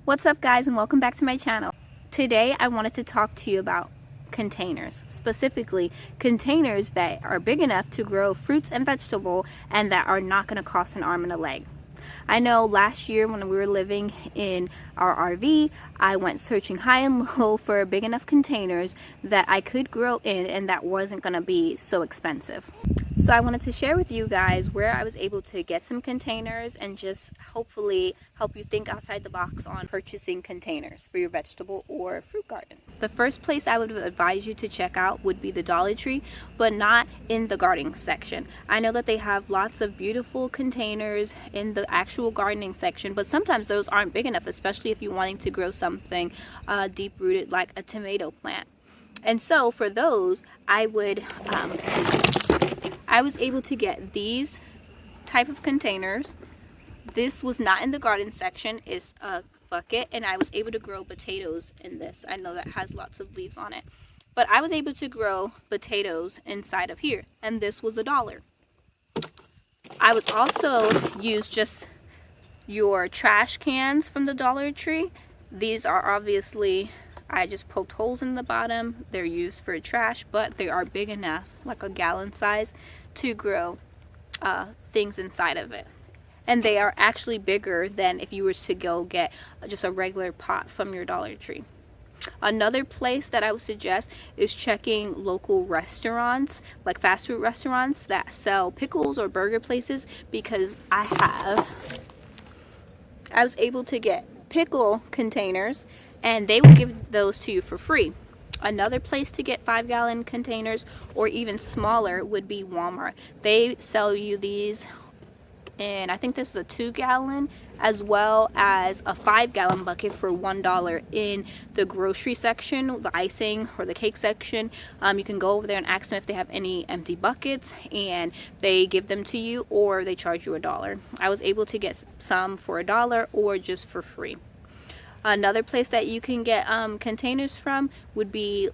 What's up guys, and welcome back to my channel. Today I wanted to talk to you about containers, specifically containers that are big enough to grow fruits and vegetable and that are not going to cost an arm and a leg. I know last year when we were living in our RV, I went searching high and low for big enough containers that I could grow in and that wasn't going to be so expensive. So I wanted to share with you guys where I was able to get some containers and just hopefully help you think outside the box on purchasing containers for your vegetable or fruit garden. The first place I would advise you to check out would be the Dollar Tree, but not in the gardening section. I know that they have lots of beautiful containers in the actual gardening section, but sometimes those aren't big enough, especially if you're wanting to grow something deep-rooted like a tomato plant. And so for those, I was able to get these type of containers. This was not in the garden section, it's a bucket, and I was able to grow potatoes in this. I know that has lots of leaves on it, but I was able to grow potatoes inside of here, and this was $1. I was also used just your trash cans from the Dollar Tree. These are obviously, I just poked holes in the bottom. They're used for trash, but they are big enough, like a gallon size, to grow things inside of it. And they are actually bigger than if you were to go get just a regular pot from your Dollar Tree. Another place that I would suggest is checking local restaurants, like fast food restaurants that sell pickles or burger places, because I was able to get pickle containers and they will give those to you for free. Another place to get 5-gallon containers or even smaller would be Walmart. They sell you these, and I think this is a 2-gallon as well as a 5-gallon bucket for $1 in the grocery section, the icing or the cake section. You can go over there and ask them if they have any empty buckets, and they give them to you, or they charge you $1. I was able to get some for $1 or just for free. Another place that you can get containers from would be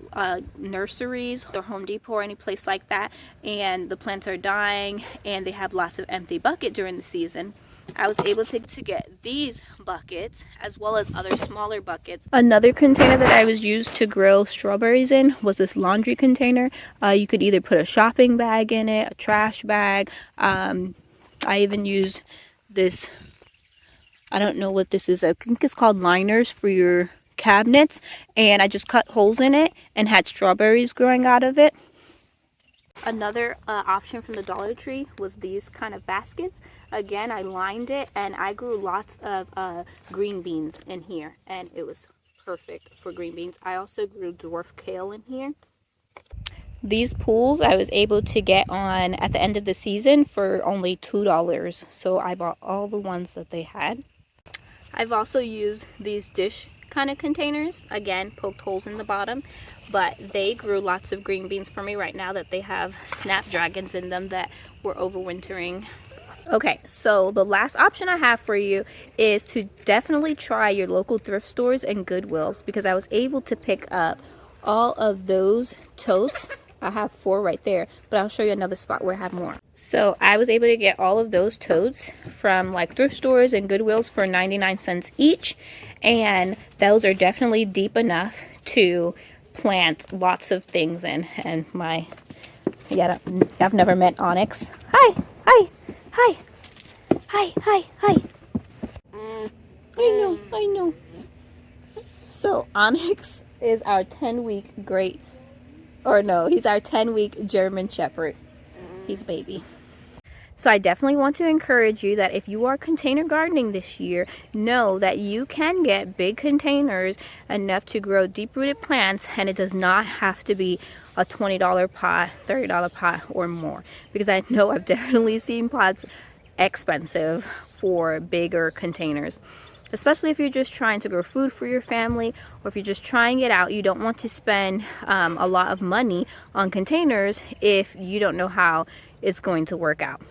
nurseries or Home Depot or any place like that, and the plants are dying and they have lots of empty bucket during the season. I was able to get these buckets as well as other smaller buckets. Another container that I was used to grow strawberries in was this laundry container. You could either put a shopping bag in it, a trash bag. I even used this, I don't know what this is. I think it's called liners for your cabinets. And I just cut holes in it and had strawberries growing out of it. Another option from the Dollar Tree was these kind of baskets. Again, I lined it and I grew lots of green beans in here. And it was perfect for green beans. I also grew dwarf kale in here. These pools I was able to get on at the end of the season for only $2. So I bought all the ones that they had. I've also used these dish kind of containers, again poked holes in the bottom, but they grew lots of green beans for me right now that they have snapdragons in them that were overwintering. Okay, so the last option I have for you is to definitely try your local thrift stores and Goodwills, because I was able to pick up all of those totes. I have 4 right there, but I'll show you another spot where I have more. So I was able to get all of those totes from like thrift stores and Goodwills for 99 cents each, and those are definitely deep enough to plant lots of things in. And I've never met Onyx. Hi, hi, hi, hi, hi, hi. I know. So Onyx is our 10-week he's our 10-week German Shepherd. He's a baby. So I definitely want to encourage you that if you are container gardening this year, know that you can get big containers enough to grow deep-rooted plants, and it does not have to be a $20 pot, $30 pot or more, because I know I've definitely seen pots expensive for bigger containers. Especially if you're just trying to grow food for your family, or if you're just trying it out. You don't want to spend a lot of money on containers if you don't know how it's going to work out.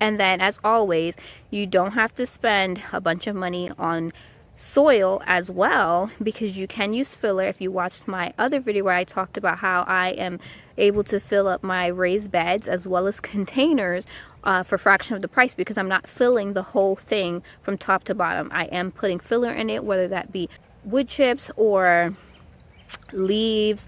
And then, as always, you don't have to spend a bunch of money on soil as well, because you can use filler. If you watched my other video where I talked about how I am able to fill up my raised beds as well as containers for a fraction of the price, because I'm not filling the whole thing from top to bottom. I am putting filler in it, whether that be wood chips or leaves,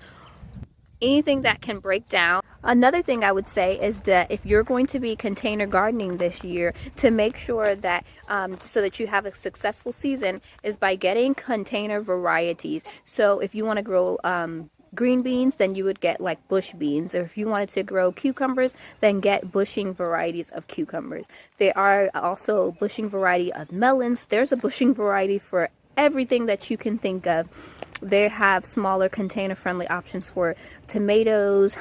anything that can break down. Another thing I would say is that if you're going to be container gardening this year, to make sure that so that you have a successful season, is by getting container varieties. So if you want to grow green beans, then you would get like bush beans. Or if you wanted to grow cucumbers, then get bushing varieties of cucumbers. There are also bushing variety of melons. There's a bushing variety for everything that you can think of. They have smaller container friendly options for tomatoes,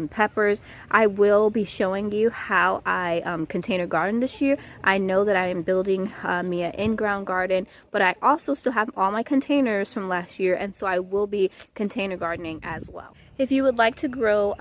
peppers. I will be showing you how I container garden this year. I know that I am building me an in-ground garden, but I also still have all my containers from last year, and so I will be container gardening as well. If you would like to grow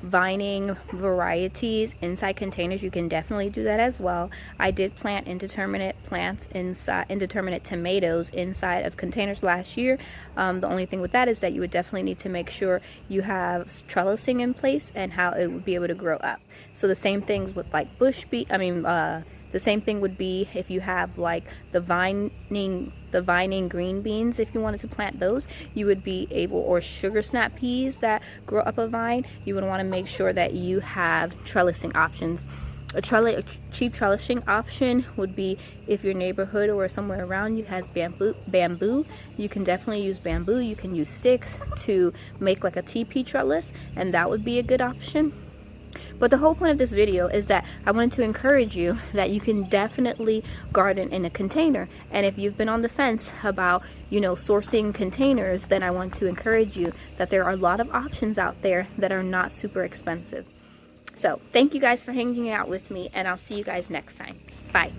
vining varieties inside containers, you can definitely do that as well. I did plant indeterminate plants inside, indeterminate tomatoes inside of containers last year. The only thing with that is that you would definitely need to make sure you have trellising in place and how it would be able to grow up. So the same things with like the same thing would be if you have like the vining green beans. If you wanted to plant those, you would be able, or sugar snap peas that grow up a vine, you would want to make sure that you have trellising options. A cheap trellising option would be if your neighborhood or somewhere around you has bamboo. You can definitely use bamboo. You can use sticks to make like a TP trellis, and that would be a good option. But the whole point of this video is that I wanted to encourage you that you can definitely garden in a container. And if you've been on the fence about, sourcing containers, then I want to encourage you that there are a lot of options out there that are not super expensive. So thank you guys for hanging out with me, and I'll see you guys next time. Bye.